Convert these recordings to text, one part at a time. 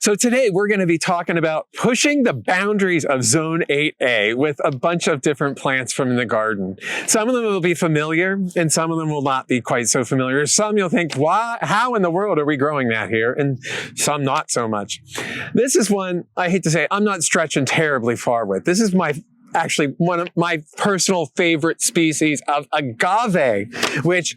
So today we're going to be talking about pushing the boundaries of Zone 8A with a bunch of different plants from the garden. Some of them will be familiar and some of them will not be quite so familiar. Some you'll think, why, how in the world are we growing that here? And some not so much. This is one, I hate to say, I'm not stretching terribly far with. This is actually one of my personal favorite species of agave, which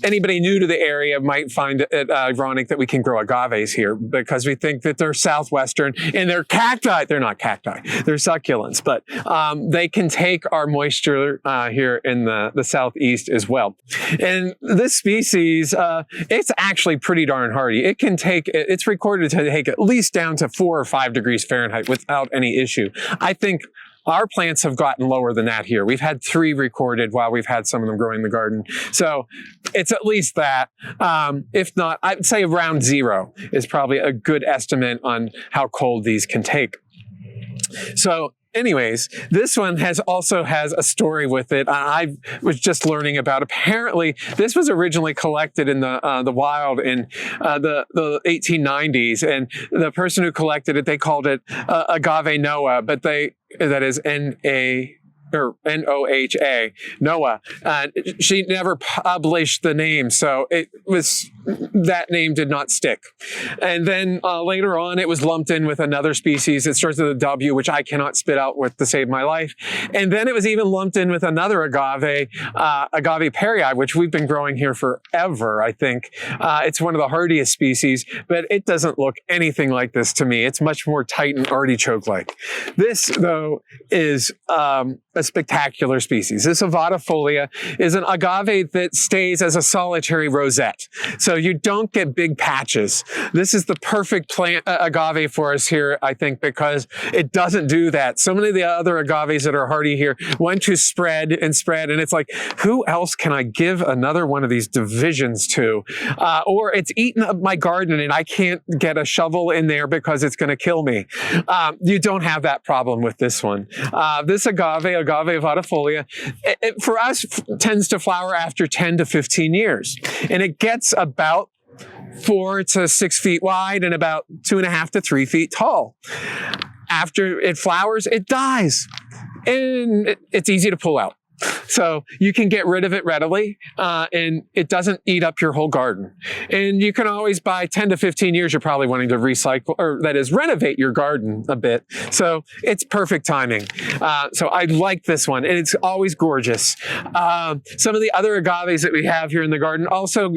anybody new to the area might find it ironic that we can grow agaves here because we think that they're southwestern and they're cacti. They're not cacti, they're succulents, but they can take our moisture here in the southeast as well. And this species, it's actually pretty darn hardy. It can take, it's recorded to take at least down to 4 or 5 degrees Fahrenheit without any issue. I think our plants have gotten lower than that here. We've had 3 recorded while we've had some of them growing in the garden. So it's at least that. If not, I'd say around 0 is probably a good estimate on how cold these can take. So anyways, this one also has a story with it. I was just learning about. Apparently, this was originally collected in the wild in the 1890s, and the person who collected it, they called it Agave Noah, but that is N-A or N-O-H-A, Noah. She never published the name, so that name did not stick. And then later on, it was lumped in with another species. It starts with a W, which I cannot spit out to save my life. And then it was even lumped in with another agave, Agave perii, which we've been growing here forever, I think. It's one of the hardiest species, but it doesn't look anything like this to me. It's much more tight and artichoke-like. This, though, is a spectacular species. This ovatifolia is an agave that stays as a solitary rosette. So you don't get big patches. This is the perfect plant agave for us here, I think, because it doesn't do that. So many of the other agaves that are hardy here want to spread, and it's like, who else can I give another one of these divisions to? Or it's eaten up my garden and I can't get a shovel in there because it's going to kill me. You don't have that problem with this one. This agave ovatifolia, for us, tends to flower after 10 to 15 years. And it gets about 4 to 6 feet wide and about 2.5 to 3 feet tall. After it flowers, it dies. And it's easy to pull out. So you can get rid of it readily, and it doesn't eat up your whole garden. And you can always, by 10 to 15 years, you're probably wanting to recycle, or that is, renovate your garden a bit. So it's perfect timing. So I like this one, and it's always gorgeous. Some of the other agaves that we have here in the garden also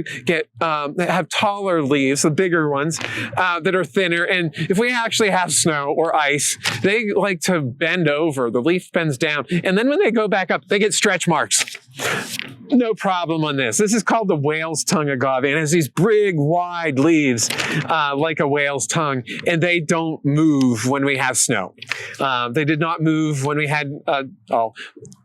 have taller leaves, the bigger ones, that are thinner. And if we actually have snow or ice, they like to bend over. The leaf bends down. And then when they go back up, they get stretch marks. No problem on this. This is called the whale's tongue agave, and it has these big, wide leaves like a whale's tongue, and they don't move when we have snow. They did not move when we had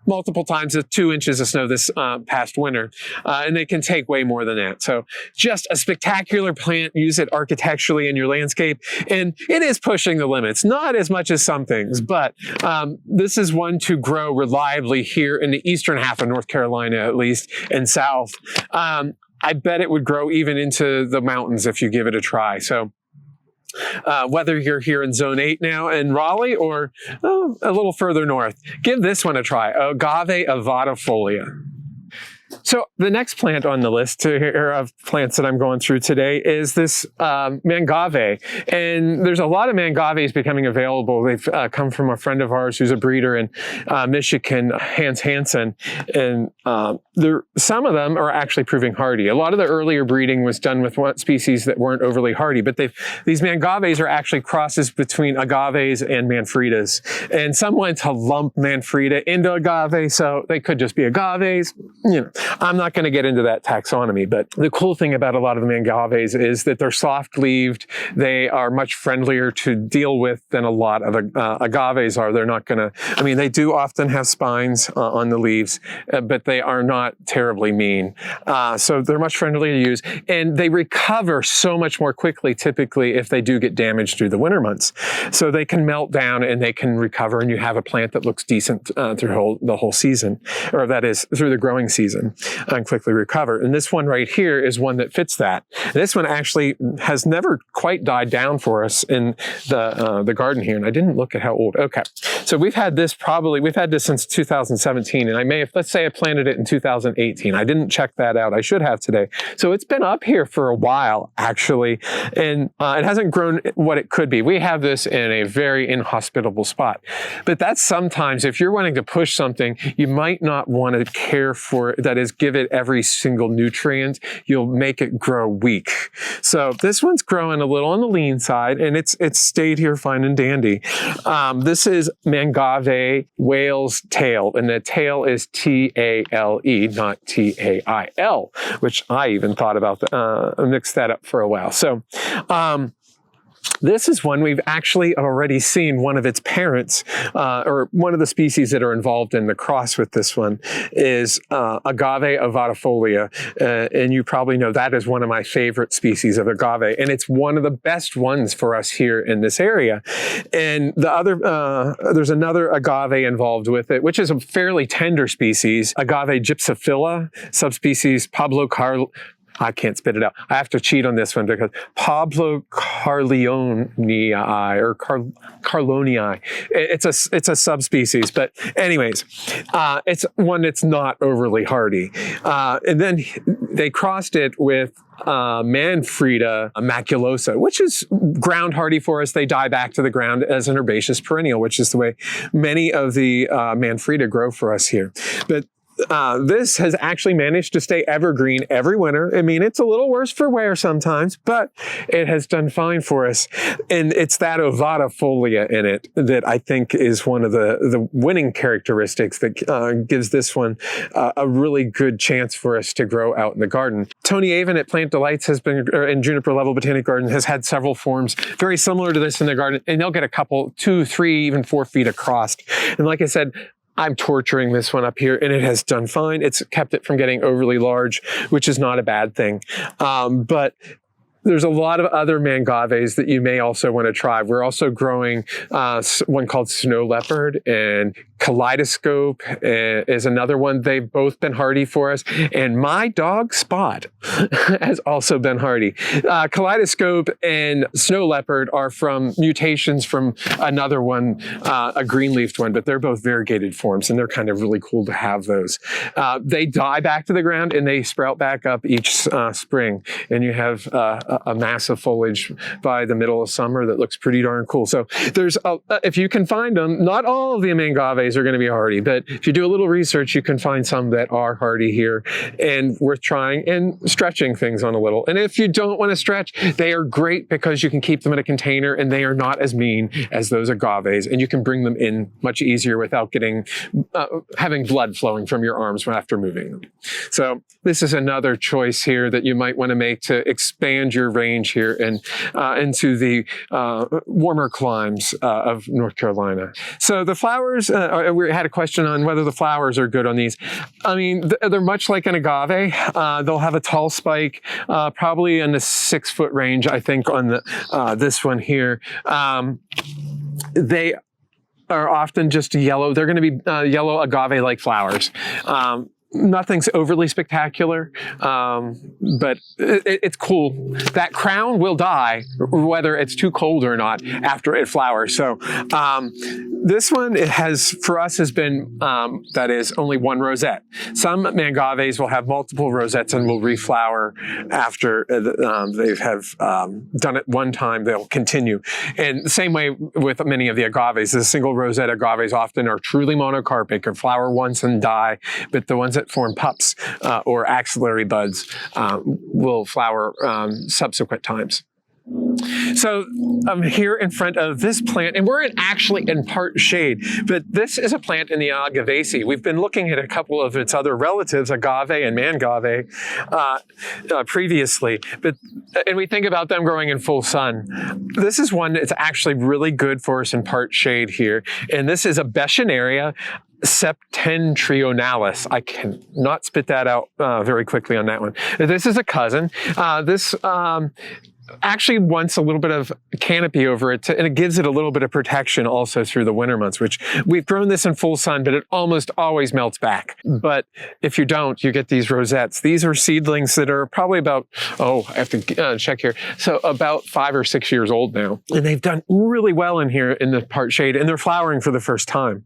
multiple times 2 inches of snow this past winter, and they can take way more than that. So just a spectacular plant. Use it architecturally in your landscape, and it is pushing the limits. Not as much as some things, but this is one to grow reliably here in the eastern half of North Carolina, at least, and south. I bet it would grow even into the mountains if you give it a try. So whether you're here in Zone 8 now in Raleigh or a little further north, give this one a try, Agave ovatifolia. So the next plant on the list of plants that I'm going through today is this Mangave. And there's a lot of Mangaves becoming available. They've come from a friend of ours who's a breeder in Michigan, Hans Hansen. And some of them are actually proving hardy. A lot of the earlier breeding was done with species that weren't overly hardy, but these Mangaves are actually crosses between agaves and Manfredas. And some went to lump Manfreda into agave, so they could just be agaves. You know, I'm not going to get into that taxonomy, but the cool thing about a lot of the Mangaves is that they're soft-leaved. They are much friendlier to deal with than a lot of agaves are. They're not going to, I mean, they do often have spines on the leaves, but they are not terribly mean. So they're much friendlier to use, and they recover so much more quickly, typically, if they do get damaged through the winter months. So they can melt down and they can recover, and you have a plant that looks decent through the whole season, or that is, through the growing season. and quickly recover. And this one right here is one that fits that. This one actually has never quite died down for us in the garden here. And I didn't look at how old. Okay. So we've had this since 2017. And I may have, let's say I planted it in 2018. I didn't check that out. I should have today. So it's been up here for a while, actually. And it hasn't grown what it could be. We have this in a very inhospitable spot. But that's sometimes, if you're wanting to push something, you might not want to care for it, that is, give it every single nutrient. You'll make it grow weak. So this one's growing a little on the lean side, and it's stayed here fine and dandy. This is Mangave whale's tail, and the tail is T-A-L-E, not T-A-I-L, which I even thought about, mixed that up for a while. So, this is one we've actually already seen one of its parents, or one of the species that are involved in the cross with this one is Agave ovatifolia. And you probably know that is one of my favorite species of agave. And it's one of the best ones for us here in this area. And the other, there's another agave involved with it, which is a fairly tender species, Agave gypsophila, subspecies pablocarrilloi. I can't spit it out. I have to cheat on this one because pablocarrilloi or carlonii. It's a subspecies, but anyways, it's one that's not overly hardy. And then they crossed it with Manfreda maculosa, which is ground hardy for us. They die back to the ground as an herbaceous perennial, which is the way many of the Manfreda grow for us here. But this has actually managed to stay evergreen every winter. I mean, it's a little worse for wear sometimes, but it has done fine for us. And it's that ovatifolia in it that I think is one of the winning characteristics that gives this one a really good chance for us to grow out in the garden. Tony Avon at Plant Delights has been, in Juniper Level Botanic Garden, has had several forms very similar to this in the garden, and they'll get a couple, 2, 3, even 4 feet across. And like I said, I'm torturing this one up here, and it has done fine. It's kept it from getting overly large, which is not a bad thing. But there's a lot of other mangaves that you may also want to try. We're also growing one called snow leopard, and kaleidoscope is another one. They've both been hardy for us. And my dog Spot has also been hardy. Kaleidoscope and snow leopard are from mutations from another one, a green-leafed one, but they're both variegated forms, and they're kind of really cool to have those. They die back to the ground, and they sprout back up each spring, and you have a mass of foliage by the middle of summer that looks pretty darn cool. So there's, if you can find them, not all of the mangaves are going to be hardy, but if you do a little research, you can find some that are hardy here and worth trying and stretching things on a little. And if you don't want to stretch, they are great because you can keep them in a container, and they are not as mean as those agaves, and you can bring them in much easier without getting having blood flowing from your arms after moving them. So this is another choice here that you might want to make to expand your range here and into the warmer climes of North Carolina. So the flowers, we had a question on whether the flowers are good on these. I mean, they're much like an agave. They'll have a tall spike, probably in the 6-foot range, I think, on the this one here. They are often just yellow. They're going to be yellow agave-like flowers. Nothing's overly spectacular, but it's cool. That crown will die whether it's too cold or not after it flowers. So this one, it has, for us, has been, that is only one rosette. Some mangaves will have multiple rosettes and will reflower after they have done it one time. They'll continue. And the same way with many of the agaves, the single rosette agaves often are truly monocarpic or flower once and die, but the ones that form pups or axillary buds will flower subsequent times. So I'm here in front of this plant, and we're actually in part shade, but this is a plant in the Agavaceae. We've been looking at a couple of its other relatives, agave and mangave, previously, and we think about them growing in full sun. This is one that's actually really good for us in part shade here, and this is a Beschorneria septentrionalis. I cannot spit that out very quickly on that one. This is a cousin. actually wants a little bit of canopy over it, and it gives it a little bit of protection also through the winter months, which we've grown this in full sun, but it almost always melts back. But if you don't, you get these rosettes. These are seedlings that are probably about, I have to check here, so about 5 or 6 years old now. And they've done really well in here in the part shade, and they're flowering for the first time.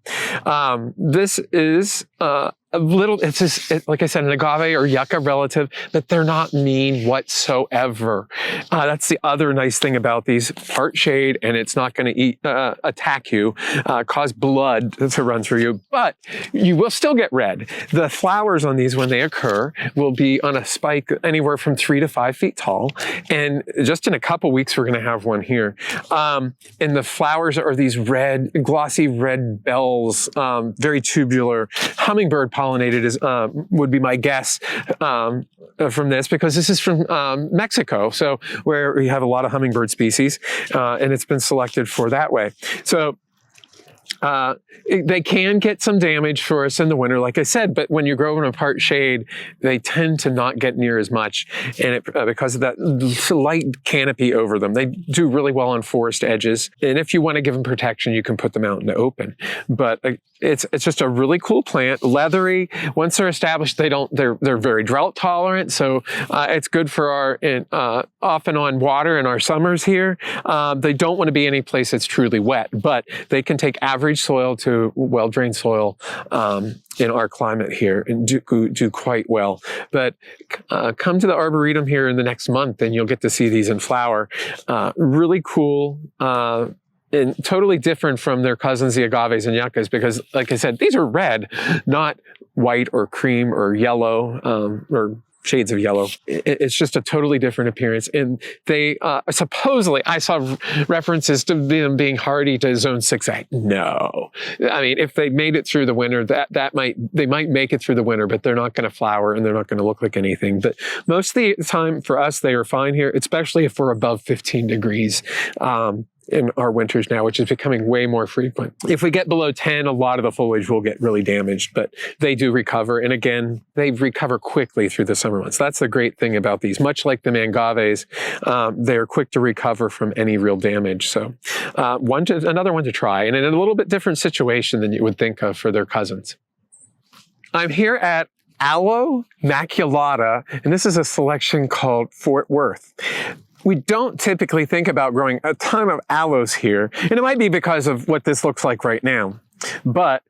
This is it's just, like I said, an agave or yucca relative, but they're not mean whatsoever. That's the other nice thing about these, part shade, and it's not going to attack you, cause blood to run through you, but you will still get red. The flowers on these, when they occur, will be on a spike anywhere from 3 to 5 feet tall, and just in a couple weeks we're going to have one here. And the flowers are these red, glossy red bells, very tubular. Hummingbird pollinated would be my guess from this, because this is from Mexico, so where we have a lot of hummingbird species, and it's been selected for that way. So they can get some damage for us in the winter, like I said, but when you grow in a part shade, they tend to not get near as much, and because of that light canopy over them. They do really well on forest edges, and if you want to give them protection, you can put them out in the open. But it's just a really cool plant, leathery. Once they're established, they're very drought tolerant, so it's good for our off and on water in our summers here. They don't want to be any place that's truly wet, but they can take average soil to well-drained soil in our climate here and do quite well. But come to the Arboretum here in the next month and you'll get to see these in flower. Really cool and totally different from their cousins, the agaves and yuccas, because like I said, these are red, not white or cream or yellow or shades of yellow. It's just a totally different appearance. And they supposedly, I saw references to them being hardy to zone 6A. No. I mean, if they made it through the winter, they might make it through the winter, but they're not going to flower and they're not going to look like anything. But most of the time for us, they are fine here, especially if we're above 15 degrees. In our winters now, which is becoming way more frequent. If we get below 10, a lot of the foliage will get really damaged, but they do recover. And again, they recover quickly through the summer months. That's the great thing about these. Much like the mangaves, they're quick to recover from any real damage. So another one to try, and in a little bit different situation than you would think of for their cousins. I'm here at Aloe maculata, and this is a selection called Fort Worth. We don't typically think about growing a ton of aloes here, and it might be because of what this looks like right now, but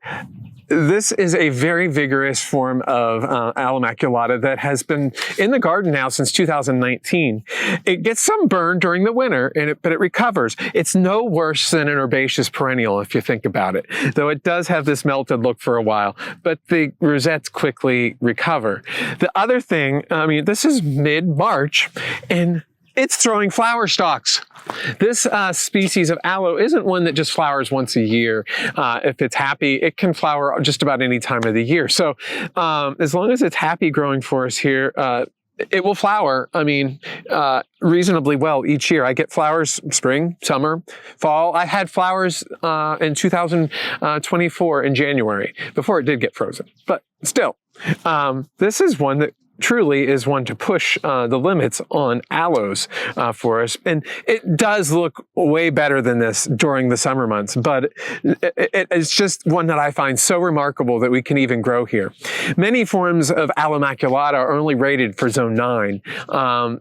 this is a very vigorous form of Aloe maculata that has been in the garden now since 2019. It gets some burn during the winter, but it recovers. It's no worse than an herbaceous perennial if you think about it, though it does have this melted look for a while, but the rosettes quickly recover. The other thing, I mean, this is mid-March, and it's throwing flower stalks. This species of aloe isn't one that just flowers once a year. If it's happy, it can flower just about any time of the year. So as long as it's happy growing for us here, it will flower, I mean, reasonably well each year. I get flowers spring, summer, fall. I had flowers in 2024 in January, before it did get frozen. But still, this is one that truly is one to push the limits on aloes for us. And it does look way better than this during the summer months, but it's just one that I find so remarkable that we can even grow here. Many forms of Aloe maculata are only rated for zone 9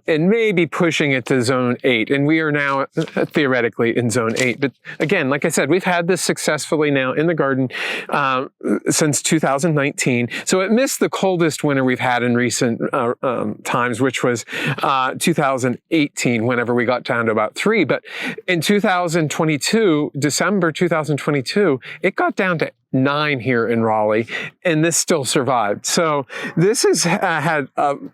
and maybe pushing it to zone 8. And we are now theoretically in zone 8. But again, like I said, we've had this successfully now in the garden since 2019. So it missed the coldest winter we've had in recent times, which was 2018, whenever we got down to about 3. But in 2022, December 2022, it got down to 9 here in Raleigh, and this still survived. So this has had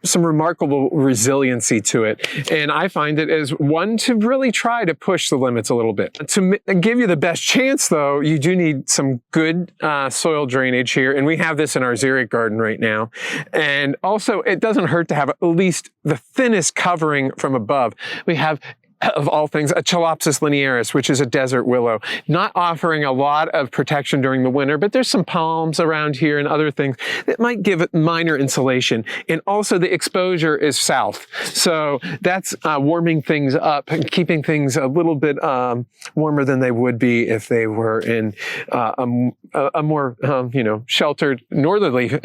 some remarkable resiliency to it, and I find it as one to really try to push the limits a little bit. To give you the best chance, though, you do need some good soil drainage here, and we have this in our xeric garden right now. And also, it doesn't hurt to have at least the thinnest covering from above. We have of all things, a Chalopsis linearis, which is a desert willow, not offering a lot of protection during the winter, but there's some palms around here and other things that might give it minor insulation. And also the exposure is south. So that's warming things up and keeping things a little bit warmer than they would be if they were in a more, sheltered northerly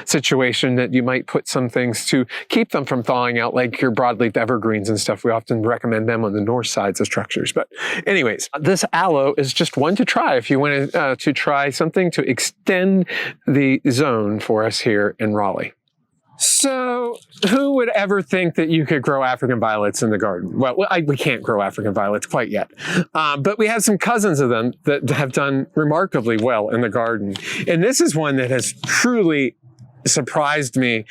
situation, that you might put some things to keep them from thawing out, like your broadleaf evergreens and stuff. We often recommend them on the north sides of structures. But anyways, this aloe is just one to try if you want to try something to extend the zone for us here in Raleigh. So who would ever think that you could grow African violets in the garden? Well, we can't grow African violets quite yet, but we have some cousins of them that have done remarkably well in the garden. And this is one that has truly surprised me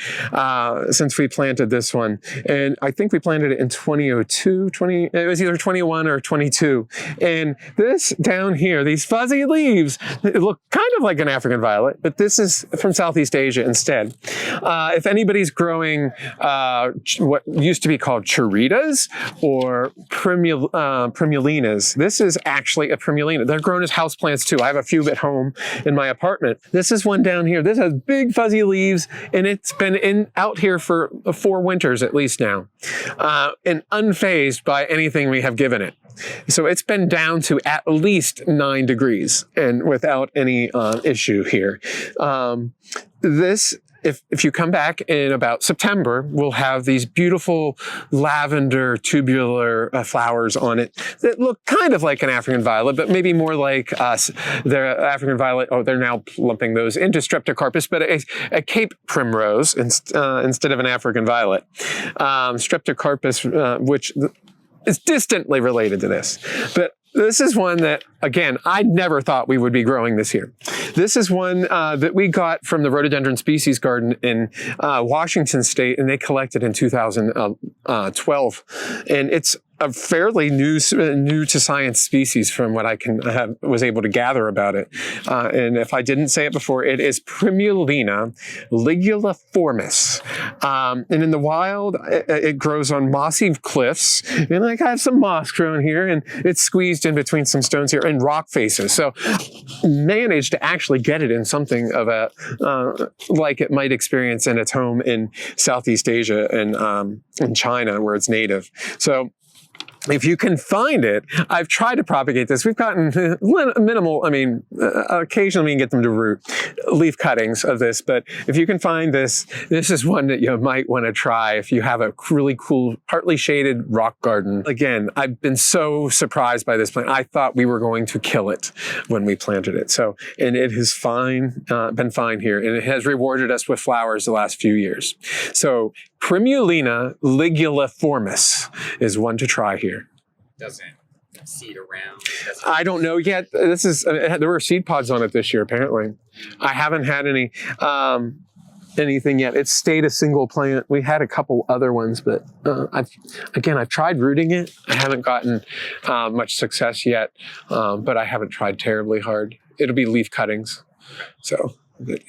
since we planted this one. And I think we planted it in 2002, it was either 21 or 22. And this down here, these fuzzy leaves, it look kind of like an African violet, but this is from Southeast Asia instead. If anybody's growing what used to be called chiritas or primulinas, this is actually a primulina. They're grown as houseplants too. I have a few at home in my apartment. This is one down here. This has big fuzzy leaves, and it's been out here for 4 winters at least now, and unfazed by anything we have given it. So it's been down to at least 9 degrees and without any issue here. If you come back in about September, we'll have these beautiful lavender tubular flowers on it that look kind of like an African violet, but maybe more like us. They're African violet. Oh, they're now lumping those into streptocarpus, but a Cape primrose instead of an African violet. Streptocarpus, which is distantly related to this. But this is one that, again, I never thought we would be growing this year. This is one that we got from the Rhododendron Species Garden in Washington State, and they collected in 2012. And it's a fairly new to science species from what I was able to gather about it. And if I didn't say it before, it is Primulina liguliformis. And in the wild, it grows on mossy cliffs. And I have some moss growing here, and it's squeezed in between some stones here and rock faces. So managed to actually get it in something of a, like it might experience in its home in Southeast Asia and in China where it's native. So if you can find it, I've tried to propagate this. We've gotten minimal, occasionally we can get them to root leaf cuttings of this, but if you can find this, this is one that you might want to try if you have a really cool, partly shaded rock garden. Again, I've been so surprised by this plant. I thought we were going to kill it when we planted it. So, and it has been fine here, and it has rewarded us with flowers the last few years. So Primulina liguliformis is one to try here. Doesn't seed around? I don't know yet. This is there were seed pods on it this year, apparently. I haven't had anything yet. It's stayed a single plant. We had a couple other ones, but I've tried rooting it. I haven't gotten much success yet, but I haven't tried terribly hard. It'll be leaf cuttings. So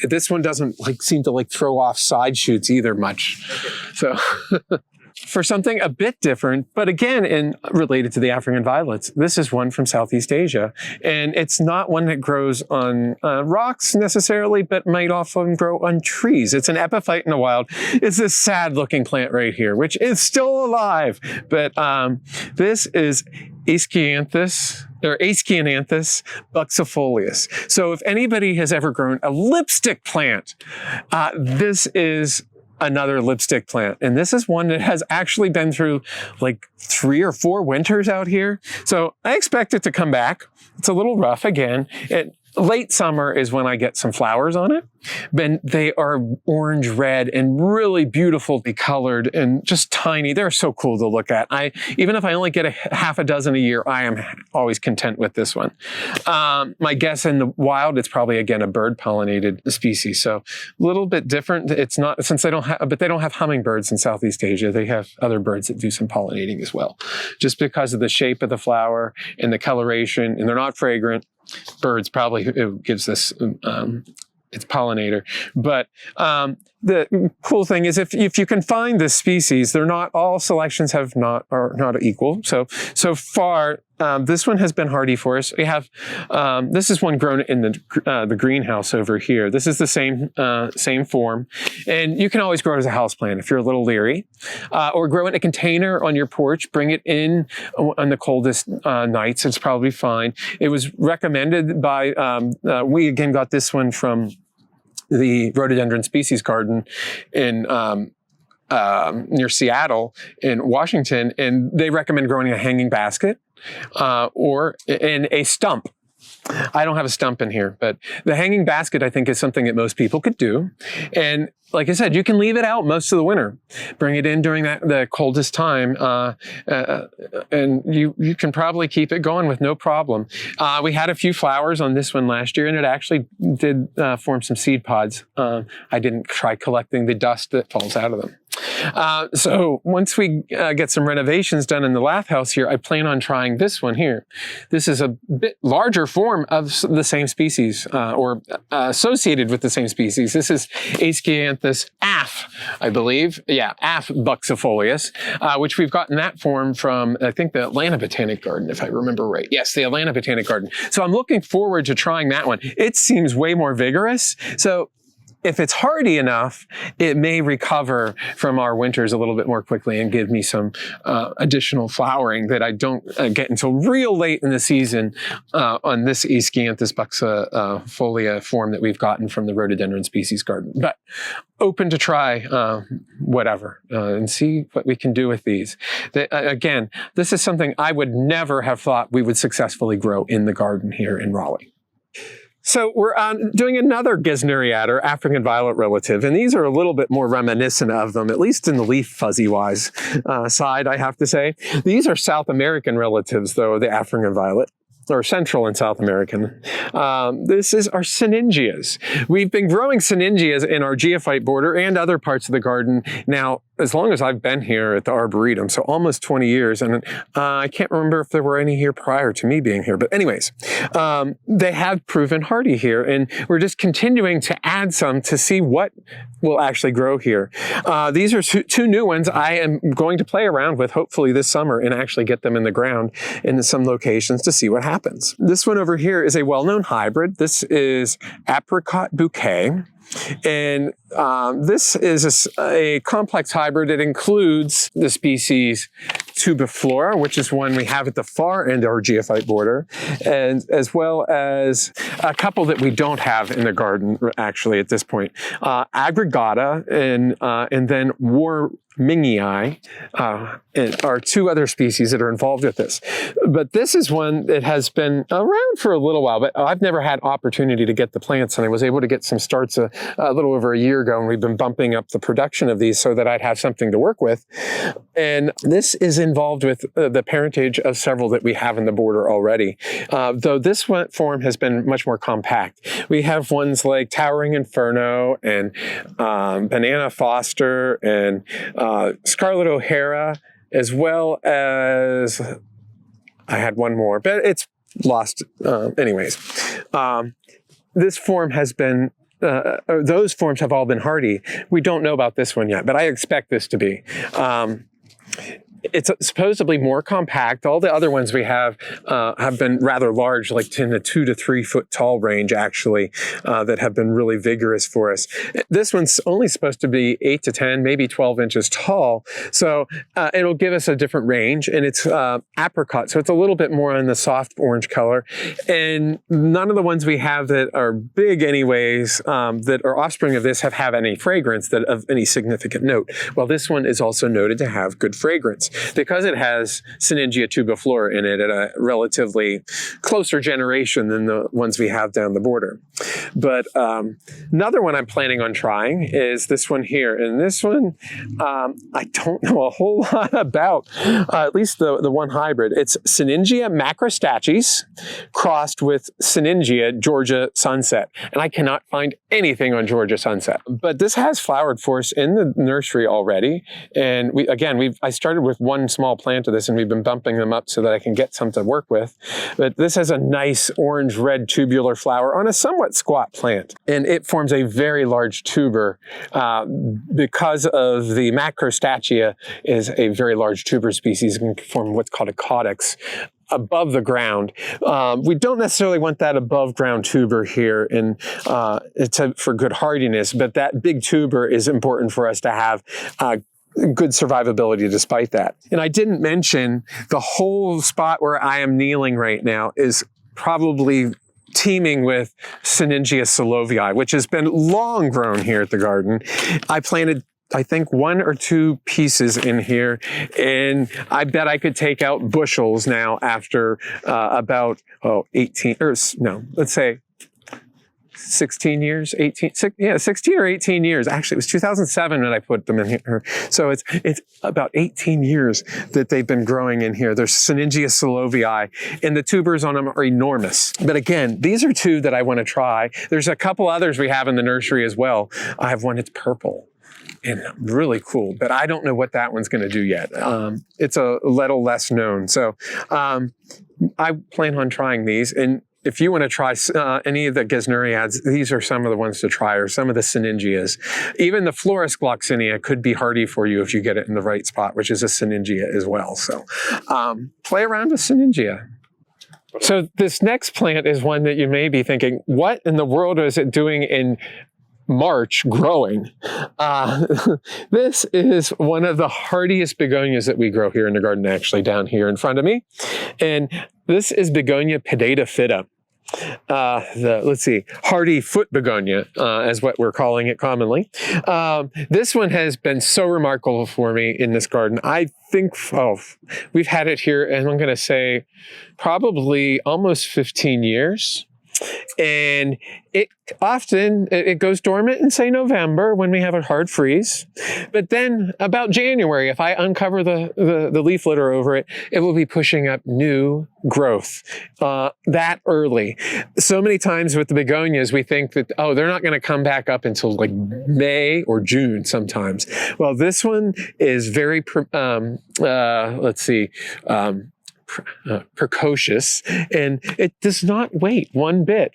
this one doesn't seem to throw off side shoots either much. So for something a bit different, but again, and related to the African violets, this is one from Southeast Asia. And it's not one that grows on rocks necessarily, but might often grow on trees. It's an epiphyte in the wild. It's this sad looking plant right here, which is still alive. But this is Aeschynanthus buxifolius. So if anybody has ever grown a lipstick plant, this is another lipstick plant. And this is one that has actually been through 3 or 4 winters out here. So I expect it to come back. It's a little rough again. Late summer is when I get some flowers on it. Then they are orange red and really beautifully colored and just tiny. They're so cool to look at. Even if I only get half a dozen a year, I am always content with this one. My guess in the wild, it's probably again a bird pollinated species. So a little bit different. It's not, since they don't have hummingbirds in Southeast Asia. They have other birds that do some pollinating as well. Just because of the shape of the flower and the coloration, and they're not fragrant. Birds probably gives this its pollinator. But the cool thing is if you can find this species, they're not all selections are not equal. So far, this one has been hardy for us. We have this is one grown in the greenhouse over here. This is the same form, and you can always grow it as a houseplant if you're a little leery, or grow it in a container on your porch. Bring it in on the coldest nights. It's probably fine. It was recommended by we again got this one from the rhododendron species garden in near Seattle in Washington, and they recommend growing a hanging basket or in a stump. I don't have a stump in here, but the hanging basket, I think, is something that most people could do. And like I said, you can leave it out most of the winter. Bring it in during the coldest time, and you can probably keep it going with no problem. We had a few flowers on this one last year, and it actually did form some seed pods. I didn't try collecting the dust that falls out of them. So once we get some renovations done in the lath house here, I plan on trying this one here. This is a bit larger form of the same species, or associated with the same species. This is Aeschynanthus I believe. Yeah, buxifolius, which we've gotten that form from, I think, the Atlanta Botanic Garden, if I remember right. Yes, the Atlanta Botanic Garden. So I'm looking forward to trying that one. It seems way more vigorous. So if it's hardy enough, it may recover from our winters a little bit more quickly and give me some additional flowering that I don't get until real late in the season on this Aeschynanthus buxifolia form that we've gotten from the rhododendron species garden. But open to try whatever and see what we can do with these. Again, this is something I would never have thought we would successfully grow in the garden here in Raleigh. So we're doing another Beschorneria, or African violet relative, and these are a little bit more reminiscent of them, at least in the leaf fuzzy-wise side, I have to say. These are South American relatives, though, of the African violet, or Central and South American. This is our Sinningias. We've been growing Sinningias in our geophyte border and other parts of the garden now as long as I've been here at the Arboretum, so almost 20 years, and I can't remember if there were any here prior to me being here, but anyways, they have proven hardy here, and we're just continuing to add some to see what will actually grow here. These are two new ones I am going to play around with, hopefully this summer, and actually get them in the ground in some locations to see what happens. This one over here is a well-known hybrid. This is Apricot Bouquet. And this is a complex hybrid. It includes the species Tubiflora, which is one we have at the far end of our geophyte border, and as well as a couple that we don't have in the garden actually at this point. Aggregata and then Warmingii are two other species that are involved with this. But this is one that has been around for a little while, but I've never had opportunity to get the plants, and I was able to get some starts a little over a year ago, and we've been bumping up the production of these so that I'd have something to work with. And this is involved with the parentage of several that we have in the border already, though this one form has been much more compact. We have ones like Towering Inferno and Banana Foster and Scarlet O'Hara, as well as I had one more, but it's lost anyways. This form has been those forms have all been hardy. We don't know about this one yet, but I expect this to be. It's supposedly more compact. All the other ones we have been rather large, like in the 2 to 3 foot tall range, actually, that have been really vigorous for us. This one's only supposed to be 8 to 10, maybe 12 inches tall. So it'll give us a different range, and it's apricot. So it's a little bit more in the soft orange color. And none of the ones we have that are big anyways, that are offspring of this have any fragrance that of any significant note. Well, this one is also noted to have good fragrance, because it has Sinningia tubiflora in it at a relatively closer generation than the ones we have down the border. But another one I'm planning on trying is this one here. And this one, I don't know a whole lot about, at least the one hybrid. It's Sinningia macrostachys crossed with Sinningia Georgia Sunset. And I cannot find anything on Georgia Sunset. But this has flowered for us in the nursery already. And I started with one small plant of this, and we've been bumping them up so that I can get some to work with. But this has a nice orange-red tubular flower on a somewhat squat plant. And it forms a very large tuber because of the macrostachia is a very large tuber species. It can form what's called a caudex above the ground. We don't necessarily want that above ground tuber here, and it's for good hardiness, but that big tuber is important for us to have good survivability despite that. And I didn't mention the whole spot where I am kneeling right now is probably teeming with Sinningia salovii, which has been long grown here at the garden. I planted, I think, 1 or 2 pieces in here, and I bet I could take out bushels now after about 18, or no, let's say 16 years, 16 or 18 years. Actually, it was 2007 when I put them in here. So it's about 18 years that they've been growing in here. There's Sinningia salovii, and the tubers on them are enormous. But again, these are 2 that I want to try. There's a couple others we have in the nursery as well. I have one that's purple and really cool, but I don't know what that one's going to do yet. It's a little less known. So I plan on trying these. And if you want to try any of the Beschorneriads, these are some of the ones to try, or some of the Sinningias. Even the Florist gloxinia could be hardy for you if you get it in the right spot, which is a Sinningia as well. So play around with Sinningia. So this next plant is one that you may be thinking, what in the world is it doing in March growing? This is one of the hardiest begonias that we grow here in the garden, actually, down here in front of me. And this is Begonia pedata fida. Let's see, hardy foot begonia, is what we're calling it commonly. This one has been so remarkable for me in this garden. I think, we've had it here, and I'm going to say probably almost 15 years. And it often goes dormant in, say, November when we have a hard freeze. But then about January, if I uncover the leaf litter over it, it will be pushing up new growth that early. So many times with the begonias, we think that, they're not going to come back up until like May or June sometimes. Well, this one is very, precocious, and it does not wait one bit.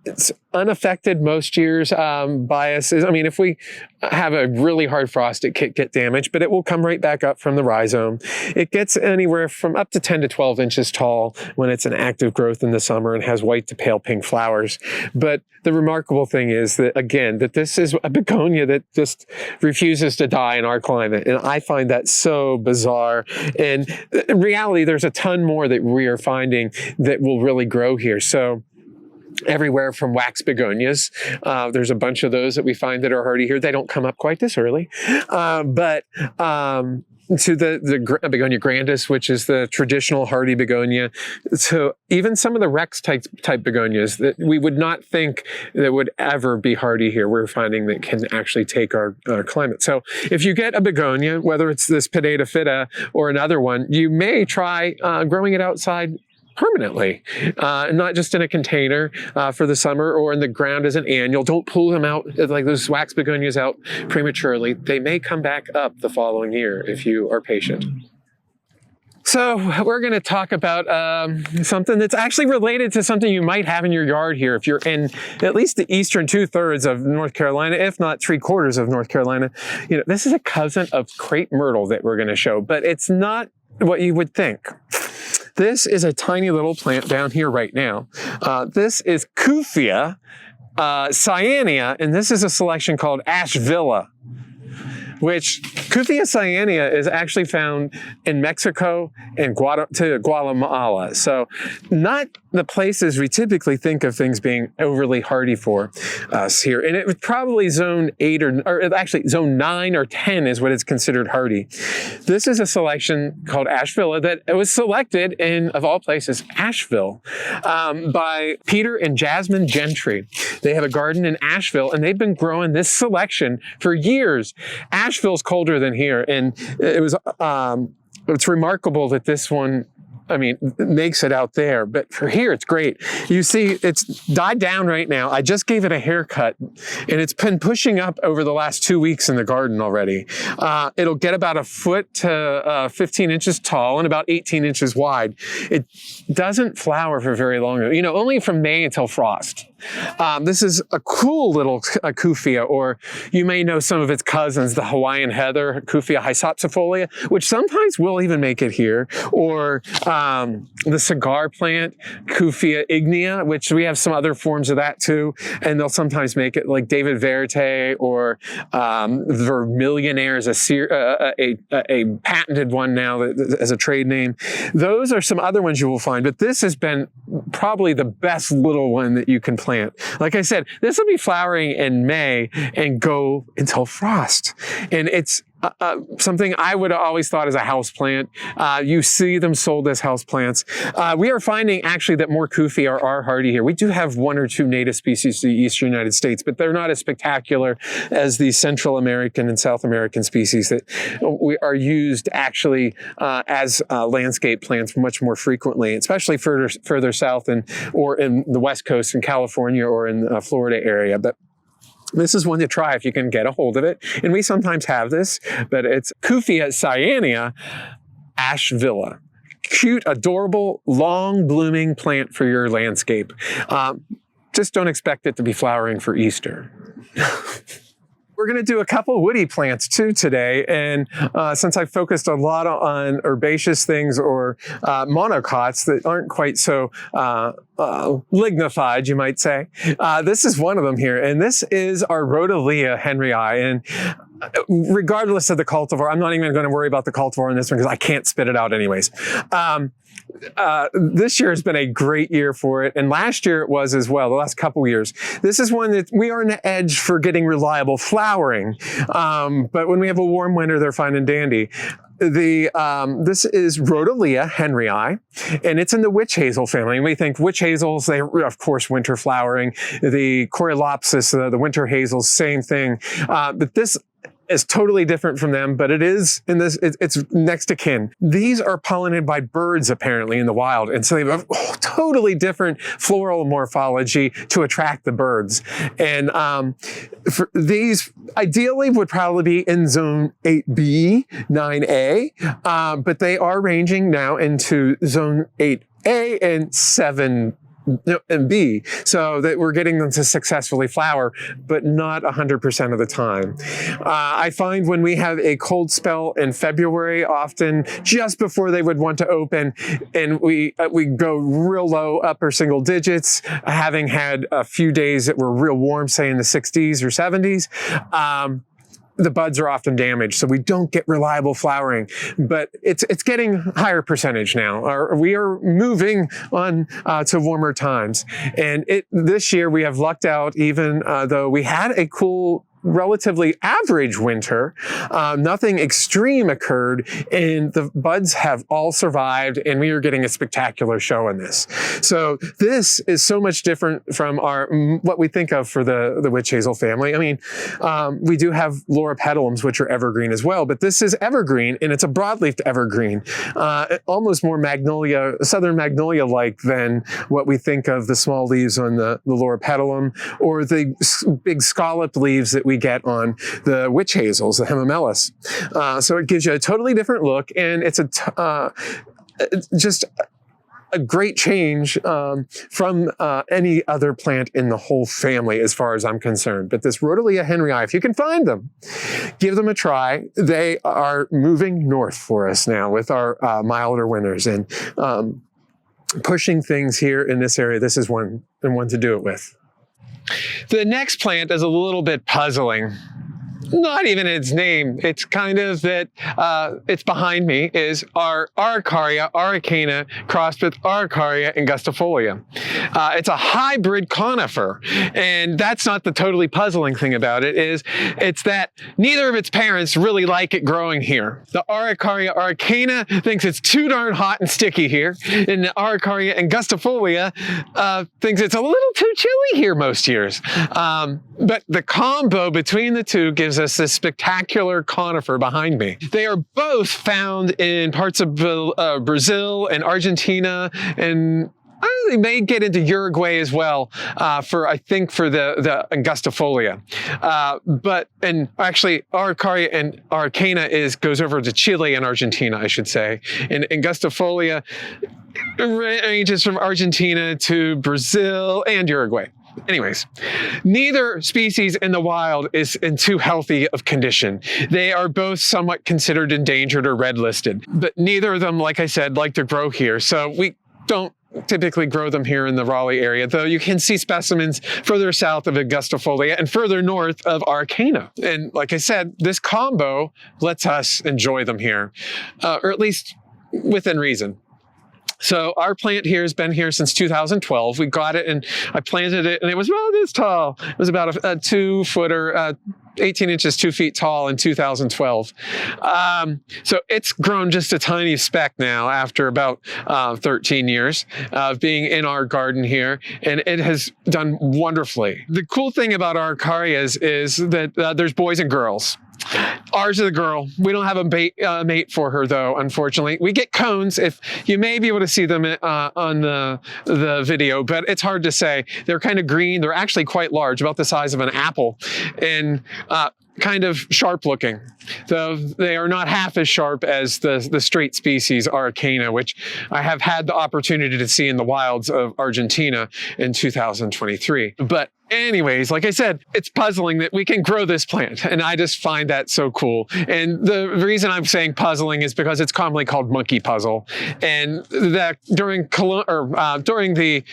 It's unaffected most years by us. I mean, if we have a really hard frost, it could get damaged, but it will come right back up from the rhizome. It gets anywhere from up to 10 to 12 inches tall when it's an active growth in the summer and has white to pale pink flowers. But the remarkable thing is that, again, that this is a begonia that just refuses to die in our climate. And I find that so bizarre. And in reality, there's a ton more that we are finding that will really grow here. So everywhere from wax begonias. There's a bunch of those that we find that are hardy here. They don't come up quite this early. But to the Begonia grandis, which is the traditional hardy begonia. So even some of the Rex type begonias that we would not think that would ever be hardy here, we're finding that can actually take our climate. So if you get a begonia, whether it's this pedata fida or another one, you may try growing it outside permanently, not just in a container for the summer or in the ground as an annual. Don't pull them out like those wax begonias out prematurely. They may come back up the following year if you are patient. So we're going to talk about something that's actually related to something you might have in your yard here if you're in at least the eastern 2/3 of North Carolina, if not 3/4 of North Carolina. You know, this is a cousin of crepe myrtle that we're going to show, but it's not what you would think. This is a tiny little plant down here right now. This is cuphea cyanea, and this is a selection called Ashvilla, which cuphea cyanea is actually found in Mexico and Guatemala. So not the places we typically think of things being overly hardy for us here. And it was probably zone 8 or actually zone 9 or 10 is what is considered hardy. This is a selection called Ashvilla that was selected in, of all places, Asheville by Peter and Jasmine Gentry. They have a garden in Asheville, and they've been growing this selection for years. Asheville's colder than here, and it was it's remarkable that this one I mean, makes it out there. But for here, it's great. You see, it's died down right now. I just gave it a haircut, and it's been pushing up over the last 2 weeks in the garden already. It'll get about a foot to 15 inches tall and about 18 inches wide. It doesn't flower for very long, only from May until frost. This is a cool little cuphea, or you may know some of its cousins, the Hawaiian heather, cuphea hypsophilia, which sometimes will even make it here, or the cigar plant, cuphea ignea, which we have some other forms of that too, and they'll sometimes make it, like David Verite, or Vermillionaire is a patented one now as a trade name. Those are some other ones you will find, but this has been probably the best little one that you can plant. Like I said, this will be flowering in May and go until frost. And it's something I would have always thought as a house plant. You see them sold as house plants. We are finding actually that more cuphea are hardy here. We do have 1 or 2 native species to the eastern United States, but they're not as spectacular as the Central American and South American species that we are used actually as landscape plants much more frequently, especially further south or in the West Coast in California or in the Florida area. But this is one to try if you can get a hold of it. And we sometimes have this, but it's Cuphea cyanea ashvilla. Cute, adorable, long blooming plant for your landscape. Just don't expect it to be flowering for Easter. We're going to do a couple woody plants too today, and since I focused a lot on herbaceous things or monocots that aren't quite so lignified, you might say, this is one of them here, and this is our Rhodolea henryi. And regardless of the cultivar, I'm not even going to worry about the cultivar in this one because I can't spit it out anyways. This year has been a great year for it, and last year it was as well, the last couple years. This is one that we are on the edge for getting reliable flowering, but when we have a warm winter, they're fine and dandy. This is Rhodolea henryi, and it's in the witch hazel family. And we think witch hazels, they of course winter flowering. The Coreopsis, the winter hazels, same thing. But this is totally different from them, but it's next to kin. These are pollinated by birds apparently in the wild, and so they have a totally different floral morphology to attract the birds. And for these ideally would probably be in zone 8B, 9A, but they are ranging now into zone 8A and 7 and B, so that we're getting them to successfully flower, but not 100% of the time. I find when we have a cold spell in February, often just before they would want to open, and we go real low, upper single digits, having had a few days that were real warm, say in the 60s or 70s, the buds are often damaged, so we don't get reliable flowering, but it's getting higher percentage now. We are moving on to warmer times, and this year we have lucked out, even though we had a cool, relatively average winter. Nothing extreme occurred, and the buds have all survived, and we are getting a spectacular show in this. So this is so much different from what we think of for the witch hazel family. I mean, we do have loropetalums, which are evergreen as well, but this is evergreen, and it's a broadleafed evergreen, almost more magnolia, southern magnolia-like than what we think of the small leaves on the loropetalum or the big scalloped leaves that we get on the witch hazels, the hemamelis. So it gives you a totally different look, and it's just a great change from any other plant in the whole family as far as I'm concerned. But this Rhodolea henryi, if you can find them, give them a try. They are moving north for us now with our milder winters, and pushing things here in this area. This is one to do it with. The next plant is a little bit puzzling. Not even its name. It's kind of that, it's behind me, is our Araucaria araucana crossed with Araucaria angustifolia. It's a hybrid conifer, and that's not the totally puzzling thing about it. It's that neither of its parents really like it growing here. The Araucaria arcana thinks it's too darn hot and sticky here, and the Araucaria angustifolia thinks it's a little too chilly here most years. But the combo between the two gives us this spectacular conifer behind me. They are both found in parts of Brazil and Argentina, and they may get into Uruguay as well, I think for the angustifolia. And actually, Araucaria and arcana goes over to Chile and Argentina, I should say. And angustifolia ranges from Argentina to Brazil and Uruguay. Anyways, neither species in the wild is in too healthy of condition. They are both somewhat considered endangered or red listed, but neither of them, like I said, like to grow here. So we don't typically grow them here in the Raleigh area, though you can see specimens further south of angustifolia and further north of arcana. And like I said, this combo lets us enjoy them here, or at least within reason. So our plant here has been here since 2012. We got it and I planted it and it was about this tall. It was about a 2-footer, 18 inches, 2 feet tall in 2012. So it's grown just a tiny speck now after about 13 years of being in our garden here, and it has done wonderfully. The cool thing about our Araucarias is that there's boys and girls. Ours is a girl. We don't have a mate for her, though, unfortunately. We get cones. If you may be able to see them on the video, but it's hard to say. They're kind of green. They're actually quite large, about the size of an apple, and kind of sharp looking, though they are not half as sharp as the straight species Araucana, which I have had the opportunity to see in the wilds of Argentina in 2023. But anyways, like I said, it's puzzling that we can grow this plant, and I just find that so cool. And the reason I'm saying puzzling is because it's commonly called monkey puzzle, and that during the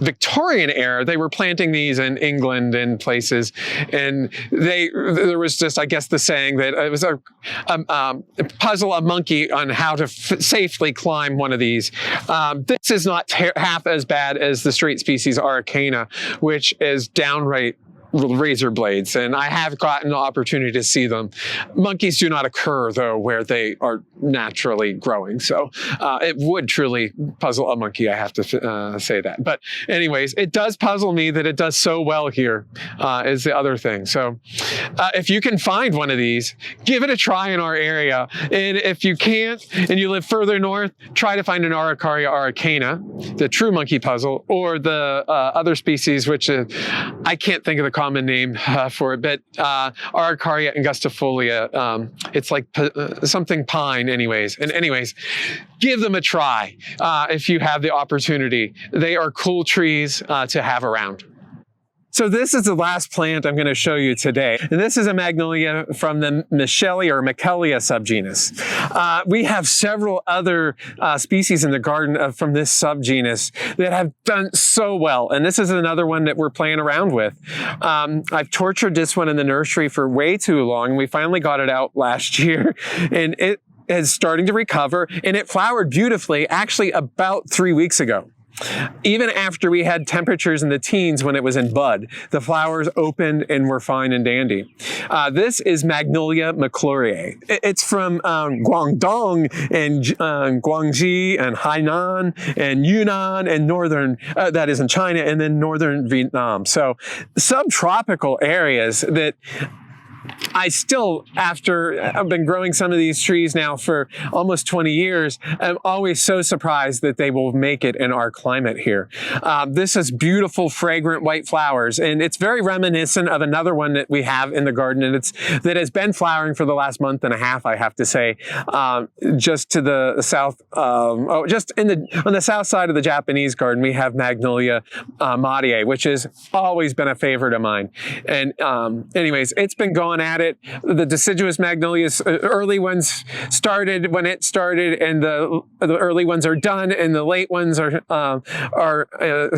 Victorian era, they were planting these in England and places, and there was just, I guess, the saying that it was a puzzle a monkey on how to safely climb one of these. This is not half as bad as the straight species Araucana, which is downright razor blades, and I have gotten the opportunity to see them. Monkeys do not occur, though, where they are naturally growing, so it would truly puzzle a monkey, I have to say that. But anyways, it does puzzle me that it does so well here, is the other thing. So if you can find one of these, give it a try in our area, and if you can't and you live further north, try to find an Araucaria araucana, the true monkey puzzle, or the other species, which I can't think of the common name for it, but Araucaria angustifolia. It's like something pine, anyways. And anyways, give them a try if you have the opportunity. They are cool trees to have around. So this is the last plant I'm going to show you today. And this is a magnolia from the Michelia or Michelia subgenus. We have several other species in the garden from this subgenus that have done so well. And this is another one that we're playing around with. I've tortured this one in the nursery for way too long. We finally got it out last year, and it is starting to recover, and it flowered beautifully actually about 3 weeks ago. Even after we had temperatures in the teens when it was in bud, the flowers opened and were fine and dandy. This is Magnolia macularia. It's from Guangdong and Guangxi and Hainan and Yunnan and northern, that is in China, and then northern Vietnam. So subtropical areas that I still, after I've been growing some of these trees now for almost 20 years, I'm always so surprised that they will make it in our climate here. This is beautiful, fragrant white flowers, and it's very reminiscent of another one that we have in the garden, and that has been flowering for the last month and a half, I have to say, just to the south, on the south side of the Japanese garden, we have Magnolia Madiae, which has always been a favorite of mine. And anyways, it's been going at it. The deciduous magnolias, early ones started when it started, and the early ones are done, and the late ones are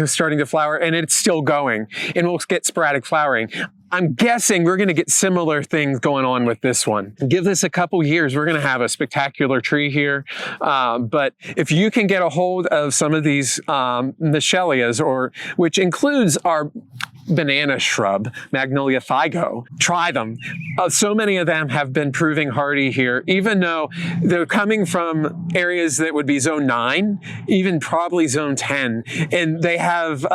starting to flower, and it's still going, and we'll get sporadic flowering. I'm guessing we're going to get similar things going on with this one. Give this a couple years, we're going to have a spectacular tree here. But if you can get a hold of some of these michelias, which includes our banana shrub, Magnolia figo, try them. So many of them have been proving hardy here, even though they're coming from areas that would be zone 9, even probably zone 10, and they have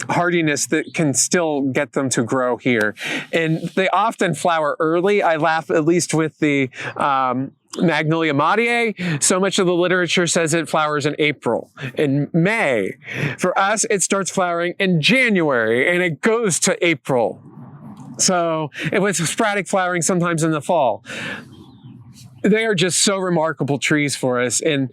hardiness that can still get them to grow here. And they often flower early. I laugh at least with the Magnolia madiae. So much of the literature says it flowers in April and May. For us, it starts flowering in January and it goes to April. So it was sporadic flowering sometimes in the fall. They are just so remarkable trees for us, and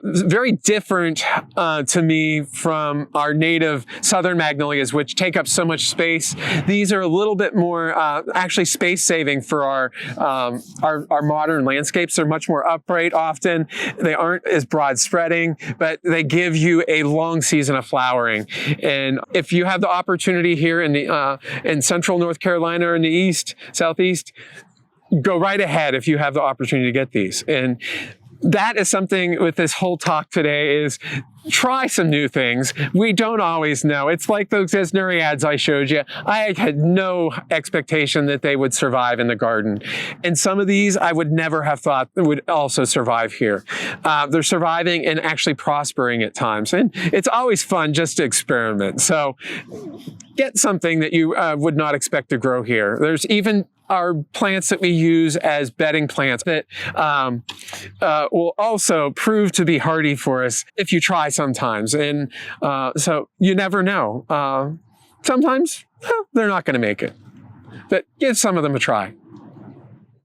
very different to me from our native southern magnolias, which take up so much space. These are a little bit more actually space saving for our modern landscapes. They're much more upright often. They aren't as broad spreading, but they give you a long season of flowering. And if you have the opportunity here in central North Carolina or in the southeast, go right ahead if you have the opportunity to get these. And that is something with this whole talk today is try some new things. We don't always know. It's like those ads I showed you. I had no expectation that they would survive in the garden. And some of these I would never have thought would also survive here. They're surviving and actually prospering at times. And it's always fun just to experiment. So get something that you would not expect to grow here. There's even our plants that we use as bedding plants that will also prove to be hardy for us if you try sometimes. And so you never know. Sometimes they're not going to make it, but give some of them a try.